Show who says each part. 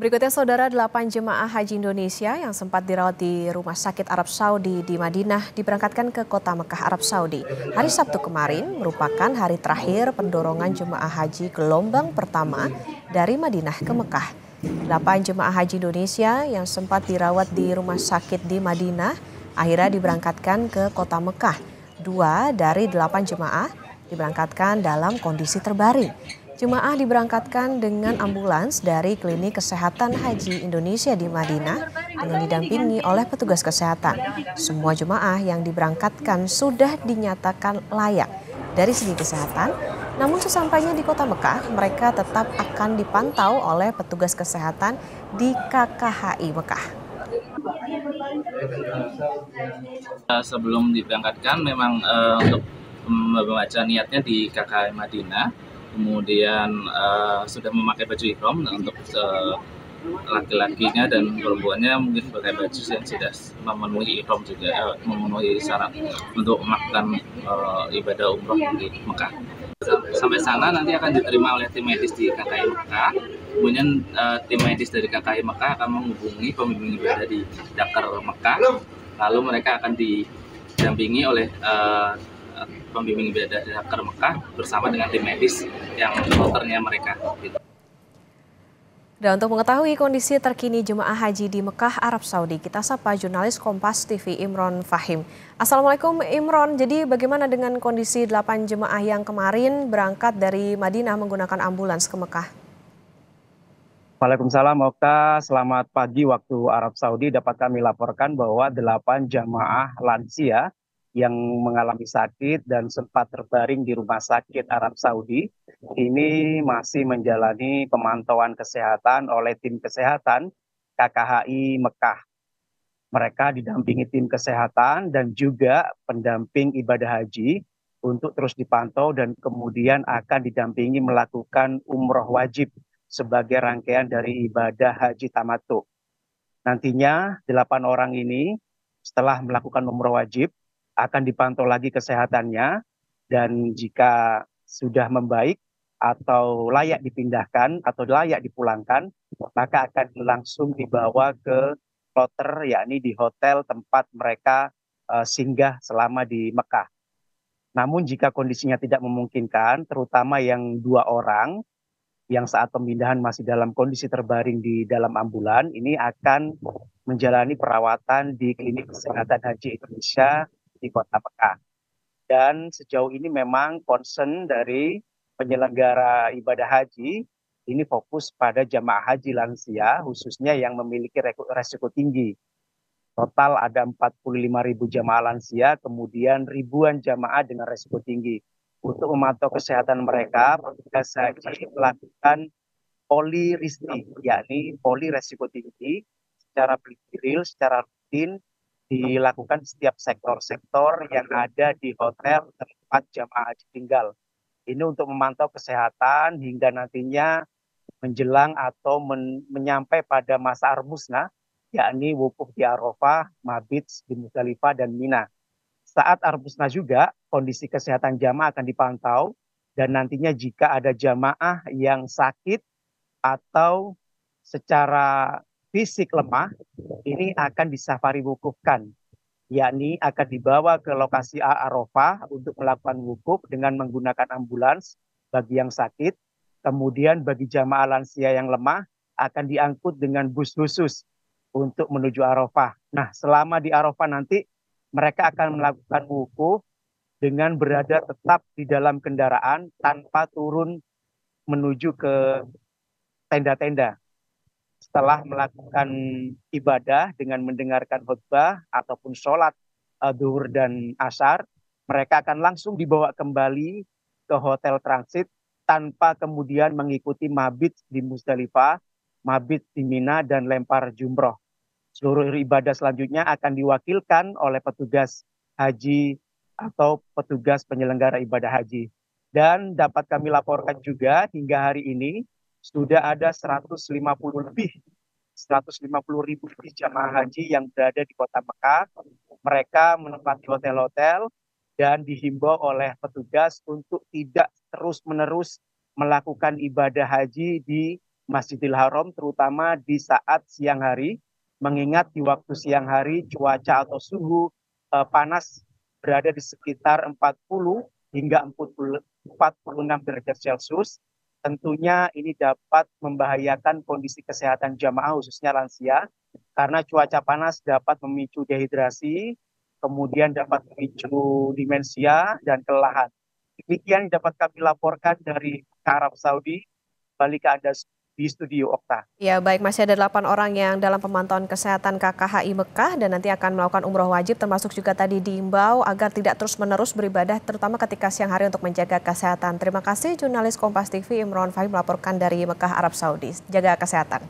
Speaker 1: Berikutnya saudara 8 jemaah haji Indonesia yang sempat dirawat di Rumah Sakit Arab Saudi di Madinah diberangkatkan ke kota Mekah Arab Saudi. Hari Sabtu kemarin merupakan hari terakhir pendorongan jemaah haji gelombang pertama dari Madinah ke Mekah. 8 jemaah haji Indonesia yang sempat dirawat di rumah sakit di Madinah akhirnya diberangkatkan ke kota Mekah. 2 dari 8 jemaah diberangkatkan dalam kondisi terbaring. Jemaah diberangkatkan dengan ambulans dari Klinik Kesehatan Haji Indonesia di Madinah dengan didampingi oleh petugas kesehatan. Semua jemaah yang diberangkatkan sudah dinyatakan layak dari segi kesehatan, namun sesampainya di kota Mekah, mereka tetap akan dipantau oleh petugas kesehatan di KKHI Mekah.
Speaker 2: Sebelum diberangkatkan memang untuk membaca niatnya di KKI Madinah, kemudian sudah memakai baju ihram untuk laki-lakinya dan perempuannya mungkin pakai baju yang sudah memenuhi ihram juga, memenuhi syarat untuk melakukan ibadah umroh di Mekah. Sampai sana nanti akan diterima oleh tim medis di KKI Mekah. Kemudian tim medis dari KKI Mekah akan menghubungi pembimbing ibadah di Dakar Mekah. Lalu mereka akan didampingi oleh pembimbing ibadah di Dakar Mekah bersama dengan tim medis yang dokternya mereka.
Speaker 1: Dan untuk mengetahui kondisi terkini jemaah haji di Mekah, Arab Saudi, kita sapa jurnalis Kompas TV Imron Fahim. Assalamualaikum Imron, jadi bagaimana dengan kondisi 8 jemaah yang kemarin berangkat dari Madinah menggunakan ambulans ke Mekah?
Speaker 3: Waalaikumsalam Okta, selamat pagi waktu Arab Saudi. Dapat kami laporkan bahwa 8 jamaah lansia yang mengalami sakit dan sempat terbaring di rumah sakit Arab Saudi ini masih menjalani pemantauan kesehatan oleh tim kesehatan KKHI Mekah. Mereka didampingi tim kesehatan dan juga pendamping ibadah haji untuk terus dipantau dan kemudian akan didampingi melakukan umroh wajib sebagai rangkaian dari ibadah haji tamattu. Nantinya 8 orang ini setelah melakukan umroh wajib akan dipantau lagi kesehatannya dan jika sudah membaik atau layak dipindahkan atau layak dipulangkan, maka akan langsung dibawa ke kloter yakni di hotel tempat mereka singgah selama di Mekah. Namun jika kondisinya tidak memungkinkan, terutama yang 2 orang yang saat pemindahan masih dalam kondisi terbaring di dalam ambulan, ini akan menjalani perawatan di Klinik Kesehatan Haji Indonesia di Kota Mekah. Dan sejauh ini memang concern dari penyelenggara ibadah haji ini fokus pada jamaah haji lansia, khususnya yang memiliki resiko tinggi. Total ada 45.000 jamaah lansia, kemudian ribuan jamaah dengan resiko tinggi. Untuk memantau kesehatan mereka, petugas haji melakukan poliristi, yakni poli resiko tinggi, secara real, secara rutin dilakukan setiap sektor-sektor yang ada di hotel tempat jamaah haji tinggal. Ini untuk memantau kesehatan hingga nantinya menjelang atau menyampai pada masa Armusna, yakni wukuf di Arafah, mabit di Musdalifah dan Mina. Saat Arbusna juga, kondisi kesehatan jamaah akan dipantau dan nantinya jika ada jamaah yang sakit atau secara fisik lemah, ini akan disafari wukufkan, yakni akan dibawa ke lokasi Arafah untuk melakukan wukuf dengan menggunakan ambulans bagi yang sakit. Kemudian bagi jamaah lansia yang lemah akan diangkut dengan bus khusus untuk menuju Arafah. Nah, selama di Arafah nanti mereka akan melakukan wukuf dengan berada tetap di dalam kendaraan tanpa turun menuju ke tenda-tenda. Setelah melakukan ibadah dengan mendengarkan khutbah ataupun sholat duhur dan asar, mereka akan langsung dibawa kembali ke hotel transit tanpa kemudian mengikuti mabit di Musdalifah, mabit di Mina, dan lempar jumroh. Seluruh ibadah selanjutnya akan diwakilkan oleh petugas haji atau petugas penyelenggara ibadah haji. Dan dapat kami laporkan juga hingga hari ini sudah ada 150 ribu lebih jamaah haji yang berada di kota Mekah. Mereka menempati hotel-hotel dan dihimbau oleh petugas untuk tidak terus-menerus melakukan ibadah haji di Masjidil Haram, terutama di saat siang hari, mengingat di waktu siang hari cuaca atau suhu panas berada di sekitar 40 hingga 46 derajat Celcius. Tentunya ini dapat membahayakan kondisi kesehatan jamaah khususnya lansia karena cuaca panas dapat memicu dehidrasi, kemudian dapat memicu demensia dan kelelahan. Demikian yang dapat kami laporkan dari Arab Saudi. Balik ke Anda di studio, Okta.
Speaker 1: Ya, baik, masih ada 8 orang yang dalam pemantauan kesehatan KKHI Mekah dan nanti akan melakukan umroh wajib, termasuk juga tadi diimbau agar tidak terus-menerus beribadah, terutama ketika siang hari untuk menjaga kesehatan. Terima kasih jurnalis Kompas TV Imron Fahim melaporkan dari Mekah, Arab Saudi. Jaga kesehatan.